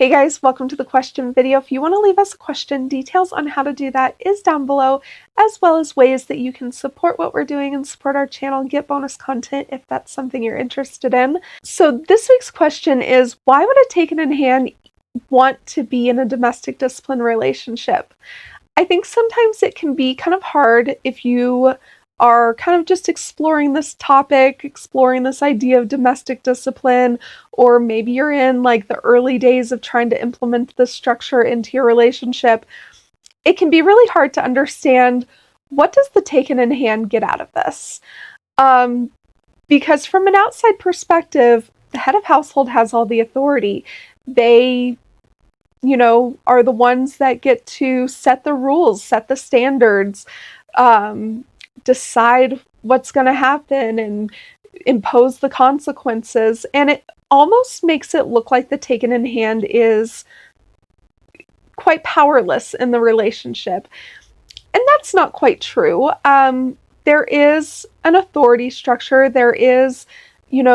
Hey guys, welcome to the question video. If you want to leave us a question, details on how to do that is down below, as well as ways that you can support what we're doing and support our channel and get bonus content if that's something you're interested in. So this week's question is, why would a taken in hand want to be in a domestic discipline relationship? I think sometimes it can be kind of hard if you are kind of just exploring this topic, exploring this idea of domestic discipline, or maybe you're in like the early days of trying to implement this structure into your relationship. It can be really hard to understand, what does the taken in hand get out of this? Because from an outside perspective, the head of household has all the authority. They are the ones that get to set the rules, set the standards, decide what's going to happen and impose the consequences. And it almost makes it look like the taken in hand is quite powerless in the relationship. And that's not quite true. There is an authority structure. There is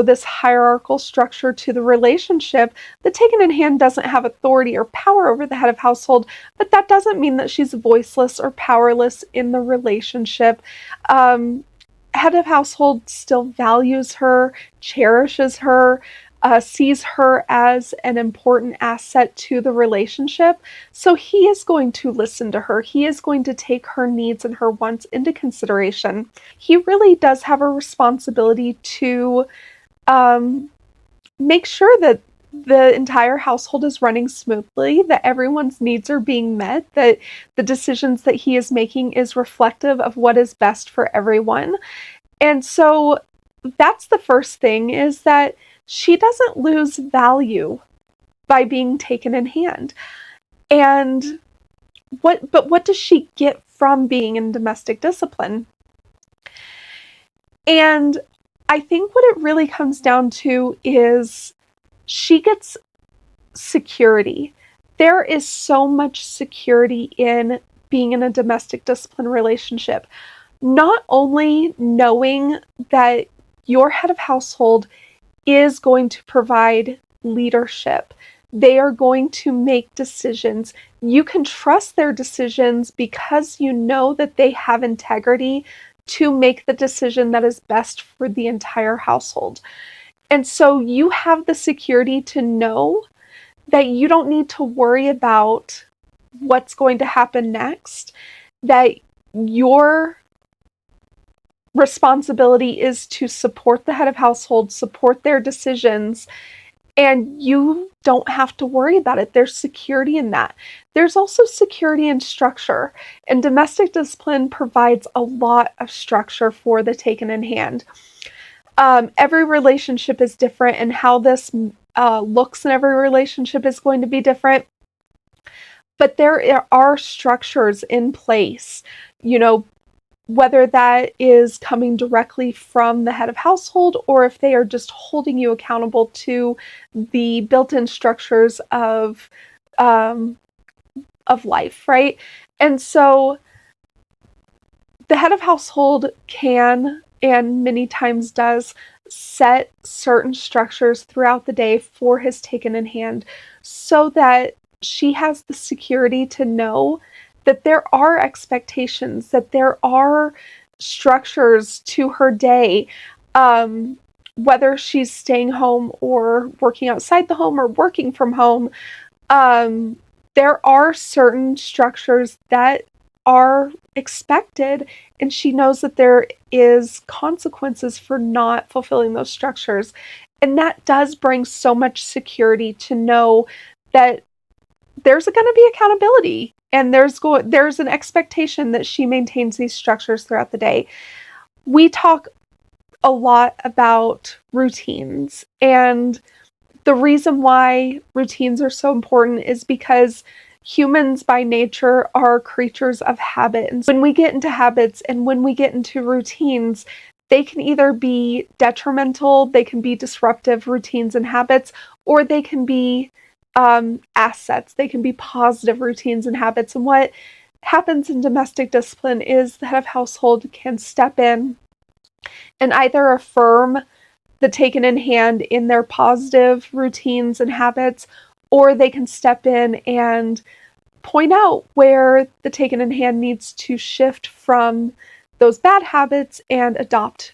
this hierarchical structure to the relationship. The taken in hand doesn't have authority or power over the head of household, but that doesn't mean that she's voiceless or powerless in the relationship. Head of household still values her, cherishes her, sees her as an important asset to the relationship. So he is going to listen to her. He is going to take her needs and her wants into consideration. He really does have a responsibility to make sure that the entire household is running smoothly, that everyone's needs are being met, that the decisions that he is making is reflective of what is best for everyone. And so that's the first thing, is that she doesn't lose value by being taken in hand. And what does she get from being in domestic discipline? And I think what it really comes down to is she gets security. There is so much security in being in a domestic discipline relationship. Not only knowing that your head of household is going to provide leadership. They are going to make decisions. You can trust their decisions because you know that they have integrity to make the decision that is best for the entire household. And so you have the security to know that you don't need to worry about what's going to happen next, that your responsibility is to support the head of household, support their decisions, and you don't have to worry about it. There's security in that. There's also security in structure, and domestic discipline provides a lot of structure for the taken in hand. Every relationship is different, and how this looks in every relationship is going to be different. But there are structures in place, whether that is coming directly from the head of household, or if they are just holding you accountable to the built-in structures of life, right? And so the head of household can, and many times does, set certain structures throughout the day for his taken in hand, so that she has the security to know that there are expectations, that there are structures to her day, whether she's staying home or working outside the home or working from home. There are certain structures that are expected, and she knows that there is consequences for not fulfilling those structures. And that does bring so much security to know that there's going to be accountability. And there's an expectation that she maintains these structures throughout the day. We talk a lot about routines, and the reason why routines are so important is because humans by nature are creatures of habit. And when we get into habits and when we get into routines, they can either be detrimental, they can be disruptive routines and habits, or they can be assets. They can be positive routines and habits. And what happens in domestic discipline is the head of household can step in and either affirm the taken in hand in their positive routines and habits, or they can step in and point out where the taken in hand needs to shift from those bad habits and adopt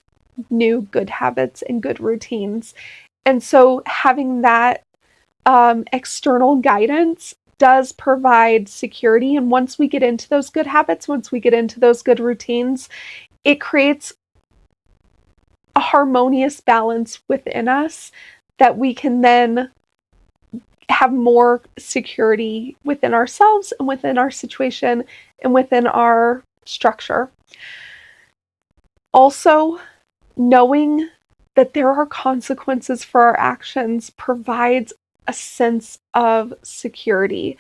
new good habits and good routines. And so having that external guidance does provide security. And once we get into those good habits, once we get into those good routines, it creates a harmonious balance within us that we can then have more security within ourselves and within our situation and within our structure. Also, knowing that there are consequences for our actions provides a sense of security.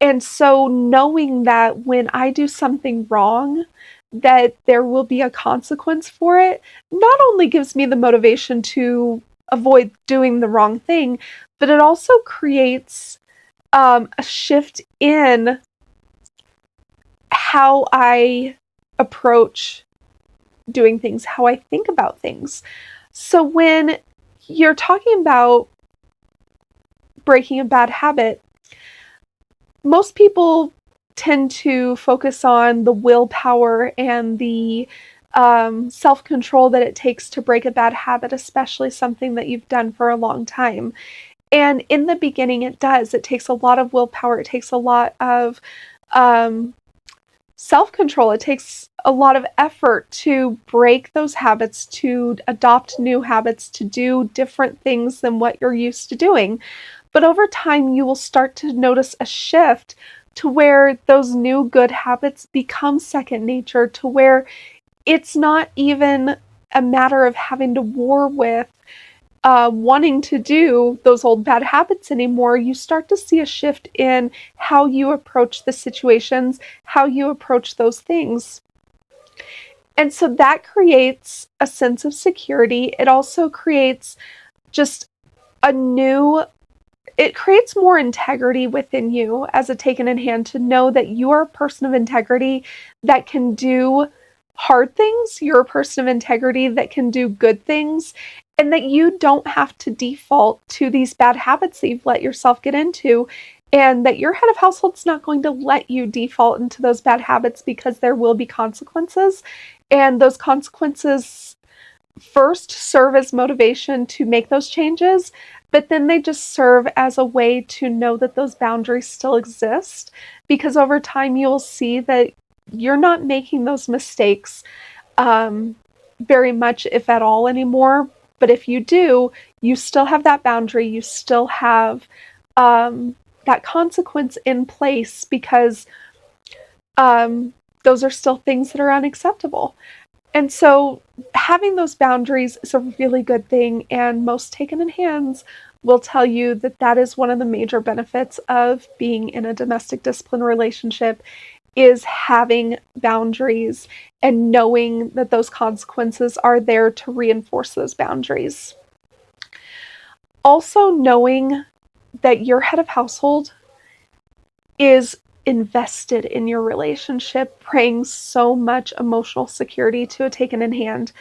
And so knowing that when I do something wrong, that there will be a consequence for it, not only gives me the motivation to avoid doing the wrong thing, but it also creates a shift in how I approach doing things, how I think about things. So when you're talking about breaking a bad habit, most people tend to focus on the willpower and the self-control that it takes to break a bad habit, especially something that you've done for a long time. And in the beginning, it does. It takes a lot of willpower. It takes a lot of self-control. It takes a lot of effort to break those habits, to adopt new habits, to do different things than what you're used to doing. But over time, you will start to notice a shift to where those new good habits become second nature, to where it's not even a matter of having to war with wanting to do those old bad habits anymore. You start to see a shift in how you approach the situations, how you approach those things. And so that creates a sense of security. It also creates just it creates more integrity within you as a taken in hand to know that you are a person of integrity that can do hard things. You're a person of integrity that can do good things, and that you don't have to default to these bad habits that you've let yourself get into, and that your head of household's not going to let you default into those bad habits, because there will be consequences. And those consequences first serve as motivation to make those changes, but then they just serve as a way to know that those boundaries still exist, because over time you'll see that you're not making those mistakes very much, if at all, anymore. But if you do, you still have that boundary, you still have that consequence in place, because those are still things that are unacceptable. And so having those boundaries is a really good thing, and most taken in hands will tell you that that is one of the major benefits of being in a domestic discipline relationship, is having boundaries and knowing that those consequences are there to reinforce those boundaries. Also knowing that your head of household is invested in your relationship brings so much emotional security to a taken in hand.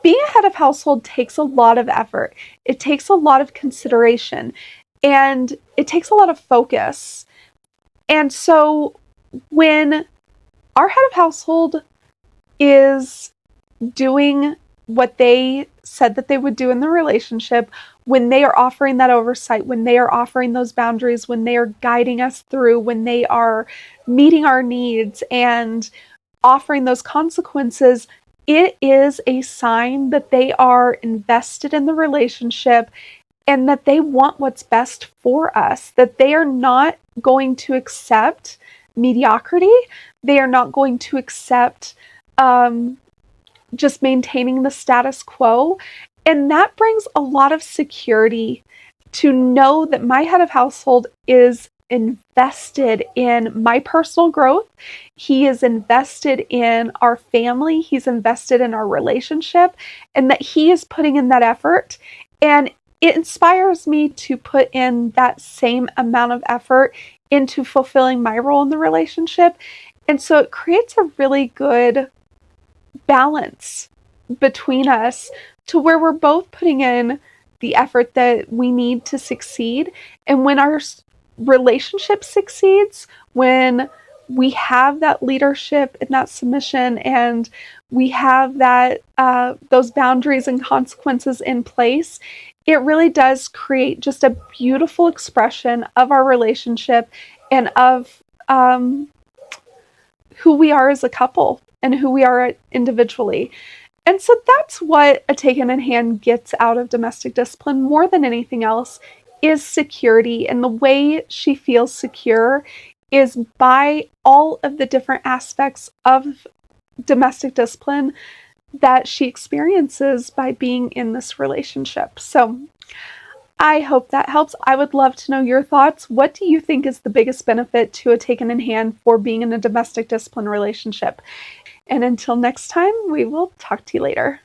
Being a head of household takes a lot of effort. It takes a lot of consideration, and it takes a lot of focus. And so when our head of household is doing what they said that they would do in the relationship, when they are offering that oversight, when they are offering those boundaries, when they are guiding us through, when they are meeting our needs and offering those consequences, it is a sign that they are invested in the relationship and that they want what's best for us, that they are not going to accept mediocrity. They are not going to accept just maintaining the status quo. And that brings a lot of security to know that my head of household is invested in my personal growth. He is invested in our family. He's invested in our relationship, and that he is putting in that effort. And it inspires me to put in that same amount of effort into fulfilling my role in the relationship. And so it creates a really good balance between us, to where we're both putting in the effort that we need to succeed. And when our relationship succeeds, when we have that leadership and that submission, and we have that those boundaries and consequences in place, it really does create just a beautiful expression of our relationship and of who we are as a couple and who we are individually. And so that's what a taken in hand gets out of domestic discipline more than anything else, is security. And the way she feels secure is by all of the different aspects of domestic discipline that she experiences by being in this relationship. So I hope that helps. I would love to know your thoughts. What do you think is the biggest benefit to a taken in hand for being in a domestic discipline relationship? And until next time, we will talk to you later.